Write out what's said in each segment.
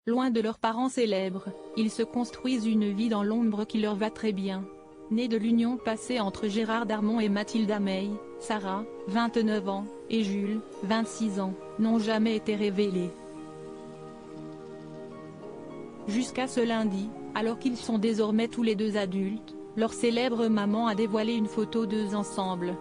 Loin de leurs parents célèbres, ils se construisent une vie dans l'ombre qui leur va très bien. Née de l'union passée entre Gérard Darmon et Mathilda May, Sarah, 29 ans, et Jules, 26 ans, n'ont jamais été révélés. Jusqu'à ce lundi, alors qu'ils sont désormais tous les deux adultes, leur célèbre maman a dévoilé une photo d'eux ensemble.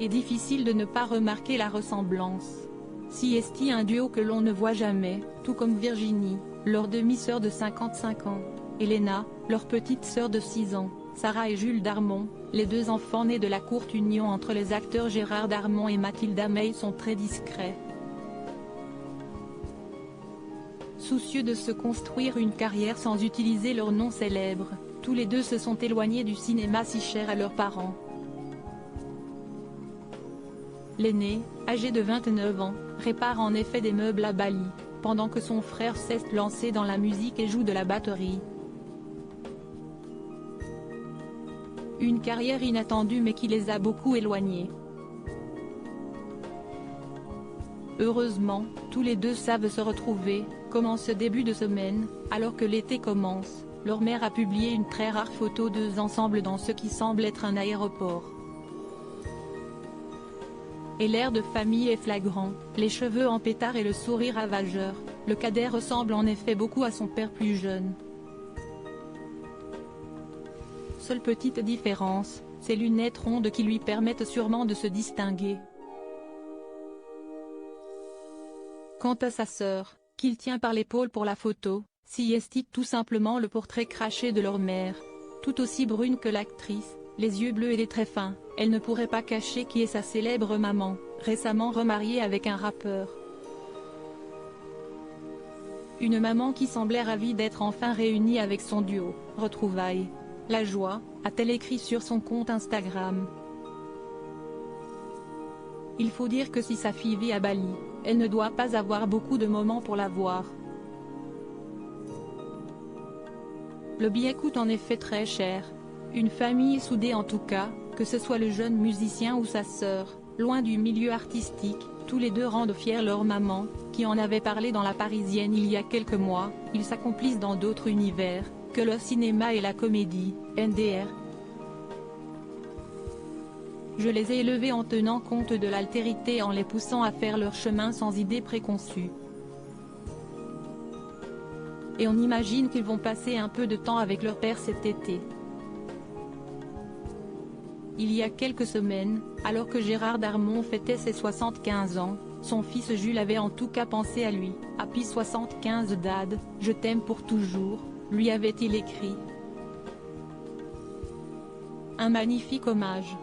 Et difficile de ne pas remarquer la ressemblance. Si est un duo que l'on ne voit jamais, tout comme Virginie, leur demi-sœur de 55 ans, Elena, leur petite sœur de 6 ans, Sarah et Jules Darmon, les deux enfants nés de la courte union entre les acteurs Gérard Darmon et Mathilda May sont très discrets. Soucieux de se construire une carrière sans utiliser leur nom célèbre, tous les deux se sont éloignés du cinéma si cher à leurs parents. L'aîné, âgé de 29 ans, répare en effet des meubles à Bali, pendant que son frère s'est lancé dans la musique et joue de la batterie. Une carrière inattendue mais qui les a beaucoup éloignés. Heureusement, tous les deux savent se retrouver, comme en ce début de semaine, alors que l'été commence, leur mère a publié une très rare photo d'eux ensemble dans ce qui semble être un aéroport. Et l'air de famille est flagrant, les cheveux en pétard et le sourire ravageur, le cadet ressemble en effet beaucoup à son père plus jeune. Seule petite différence, ses lunettes rondes qui lui permettent sûrement de se distinguer. Quant à sa sœur, qu'il tient par l'épaule pour la photo, s'y estique tout simplement le portrait craché de leur mère. Tout aussi brune que l'actrice, les yeux bleus et les traits fins, elle ne pourrait pas cacher qui est sa célèbre maman, récemment remariée avec un rappeur. Une maman qui semblait ravie d'être enfin réunie avec son duo, retrouvailles. La joie, a-t-elle écrit sur son compte Instagram. Il faut dire que si sa fille vit à Bali, elle ne doit pas avoir beaucoup de moments pour la voir. Le billet coûte en effet très cher. Une famille soudée en tout cas, que ce soit le jeune musicien ou sa sœur, loin du milieu artistique, tous les deux rendent fiers leur maman, qui en avait parlé dans La Parisienne il y a quelques mois. Ils s'accomplissent dans d'autres univers, que le cinéma et la comédie, NDR. Je les ai élevés en tenant compte de l'altérité et en les poussant à faire leur chemin sans idées préconçues. Et on imagine qu'ils vont passer un peu de temps avec leur père cet été. Il y a quelques semaines, alors que Gérard Darmon fêtait ses 75 ans, son fils Jules avait en tout cas pensé à lui. « Happy 75 Dad, je t'aime pour toujours », lui avait-il écrit. Un magnifique hommage.